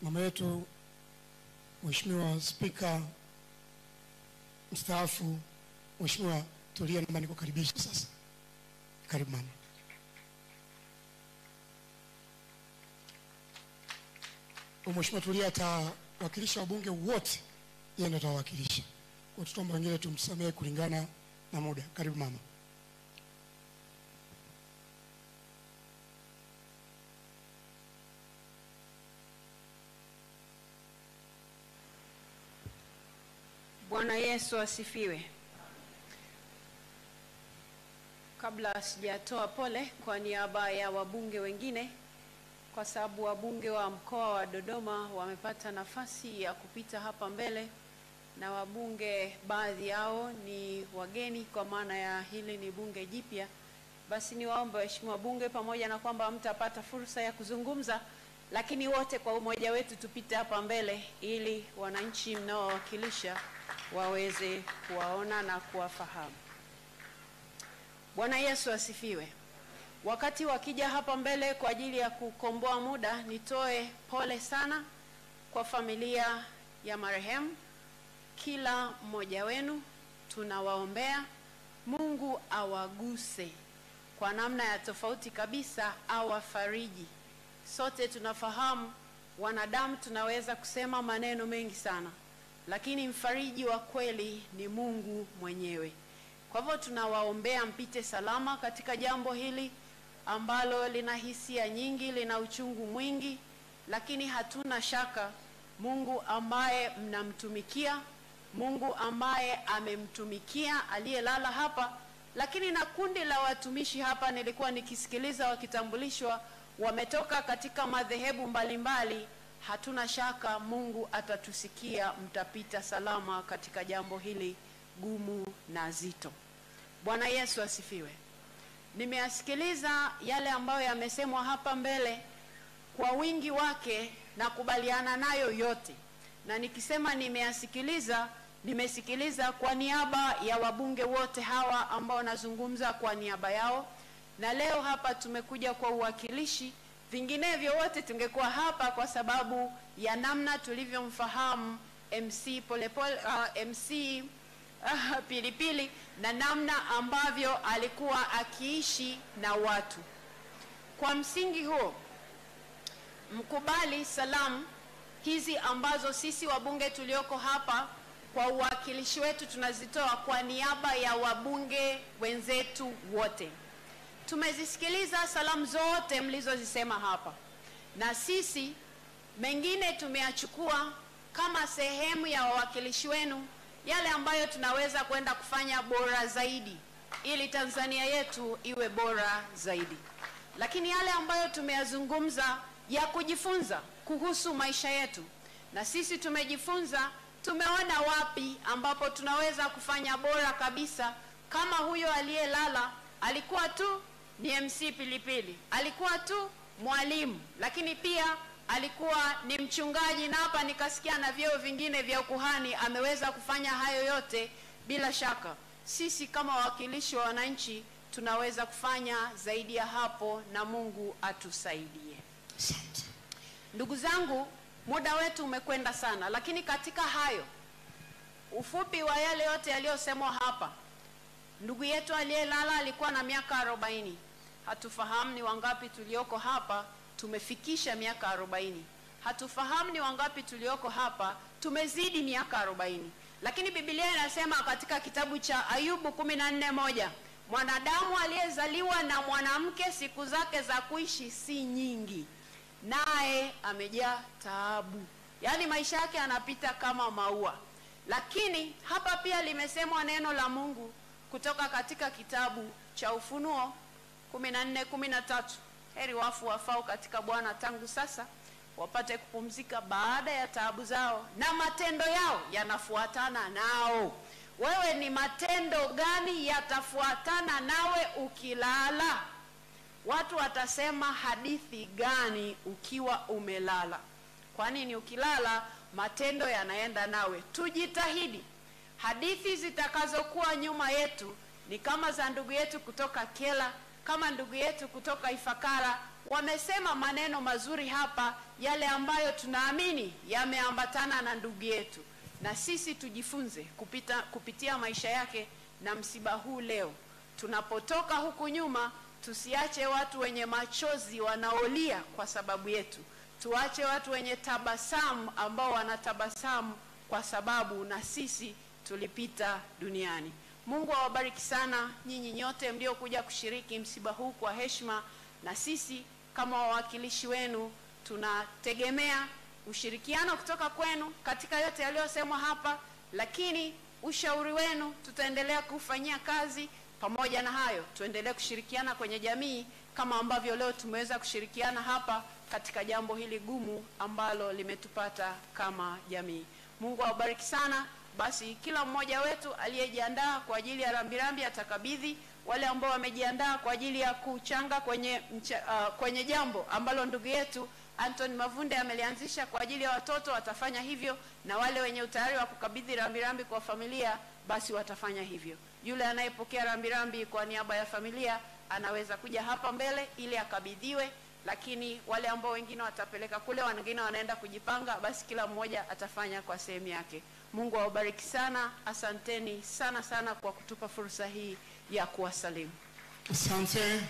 mama yetu Mheshimiwa Spika mstaafu Mheshimiwa Tulia, naomba nikukaribisha sasa. Karibu mama. Mheshimiwa Tulia atawakilisha wabunge wote, yeye ndiye atawakilisha. Kwa tutomba wengine tumsamehe kulingana na muda. Karibu mama. Bwana Yesu asifiwe. Kabla sijatoa pole kwa niaba ya wabunge wengine, kwa sababu wabunge wa mkoa wa Dodoma wamepata nafasi ya kupita hapa mbele na wabunge baadhi yao ni wageni, kwa maana ya hili ni bunge jipya, basi niwaombe waheshimiwa bunge, pamoja na kwamba mtapata fursa ya kuzungumza, lakini wote kwa umoja wetu tupite hapa mbele ili wananchi mnaowakilisha waweze kuwaona na kuwafahamu. Bwana Yesu asifiwe. Wakati wakija hapa mbele kwa ajili ya kukomboa muda, nitoe pole sana kwa familia ya marehemu. Kila mmoja wenu tunawaombea, Mungu awaguse kwa namna ya tofauti kabisa, awafariji. Sote tunafahamu wanadamu tunaweza kusema maneno mengi sana, lakini mfariji wa kweli ni Mungu mwenyewe. Kwa hivyo tunawaombea mpite salama katika jambo hili ambalo lina hisia nyingi, lina uchungu mwingi, lakini hatuna shaka Mungu ambaye mnamtumikia, Mungu ambaye amemtumikia aliyelala hapa, lakini na kundi la watumishi hapa nilikuwa nikisikiliza wakitambulishwa, wametoka katika madhehebu mbalimbali. Hatuna shaka Mungu atatusikia, mtapita salama katika jambo hili gumu na zito. Bwana Yesu asifiwe. Nimeasikiliza yale ambayo yamesemwa hapa mbele kwa wingi wake na kubaliana nayo yote. Na nikisema nimesikiliza kwa niaba ya wabunge wote hawa ambao nazungumza kwa niaba yao. Na leo hapa tumekuja kwa uwakilishi, vinginevyo wote tungekuwa hapa kwa sababu ya namna tulivyomfahamu MC Pilipili na namna ambavyo alikuwa akiishi na watu. Kwa msingi huo, mkubali salamu hizi ambazo sisi wabunge tulioko hapa kwa uwakilishi wetu tunazitoa kwa niaba ya wabunge wenzetu wote. Tumezisikiliza salamu zote mlizozisema hapa, na sisi mengine tumeyachukua kama sehemu ya wawakilishi wenu, yale ambayo tunaweza kwenda kufanya bora zaidi ili Tanzania yetu iwe bora zaidi. Lakini yale ambayo tumeyazungumza ya kujifunza kuhusu maisha yetu, na sisi tumejifunza, tumeona wapi ambapo tunaweza kufanya bora kabisa. Kama huyo aliyelala alikuwa tu ni MC Pilipili, alikuwa tu mwalimu, lakini pia alikuwa ni mchungaji, na hapa nikasikia na vyeo vingine vya ukuhani, ameweza kufanya hayo yote. Bila shaka sisi kama wawakilishi wa wananchi tunaweza kufanya zaidi ya hapo, na Mungu atusaidie. Asante. Ndugu zangu, muda wetu umekwenda sana, lakini katika hayo ufupi wa yale yote yaliyosemwa hapa, ndugu yetu aliyelala alikuwa na miaka 40. Hatufahamu ni wangapi tulioko hapa tumefikisha miaka 40. Hatufahamu ni wangapi tulioko hapa tumezidi miaka 40. Lakini Biblia inasema katika kitabu cha Ayubu 14:1, mwanadamu aliyezaliwa na mwanamke siku zake za kuishi si nyingi, naye amejaa taabu. Yaani maisha yake yanapita kama maua. Lakini hapa pia limesemwa neno la Mungu kutoka katika kitabu cha Ufunuo 14:13, heri wafu wafao katika Bwana tangu sasa wapate kupumzika baada ya taabu zao, na matendo yao yanafuatana nao. Wewe ni matendo gani yatafuatana nawe ukilala? Watu watasema hadithi gani ukiwa umelala? Kwa nini ukilala matendo yanaenda nawe? Tujitahidi. Hadithi zitakazokuwa nyuma yetu ni kama za ndugu yetu kutoka Kela, kama ndugu yetu kutoka Ifakara. Wamesema maneno mazuri hapa, yale ambayo tunaamini yameambatana na ndugu yetu, na sisi tujifunze kupitia maisha yake na msiba huu leo. Tunapotoka huku nyuma, tusiache watu wenye machozi wanaolia kwa sababu yetu. Tuache watu wenye tabasamu ambao wanatabasamu kwa sababu na sisi tulipita duniani. Mungu awabariki sana nyinyi nyote mliokuja kushiriki msiba huu kwa heshima, na sisi kama wawakilishi wenu tunategemea ushirikiano kutoka kwenu katika yote yaliyosemwa hapa, lakini ushauri wenu tutaendelea kufanyia kazi. Pamoja na hayo, tuendelee kushirikiana kwenye jamii kama ambavyo leo tumeweza kushirikiana hapa katika jambo hili gumu ambalo limetupata kama jamii. Mungu awabariki sana. Basi kila mmoja wetu aliyejiandaa kwa ajili ya rambirambi atakabidhi. Wale ambao wamejiandaa kwa ajili ya kuchanga kwenye jambo ambalo ndugu yetu Anthony Mavunde amelianzisha kwa ajili ya watoto watafanya hivyo, na wale wenye utayari wa kukabidhi rambirambi kwa familia basi watafanya hivyo. Yule anayepokea rambirambi kwa niaba ya familia anaweza kuja hapa mbele ili akabidhiwe, lakini wale ambao wengine watapeleka kule, wengine wanaenda kujipanga, basi kila mmoja atafanya kwa sehemu yake. Mungu awabariki sana. Asanteni sana sana kwa kutupa fursa hii ya kuwasalimu. Asante.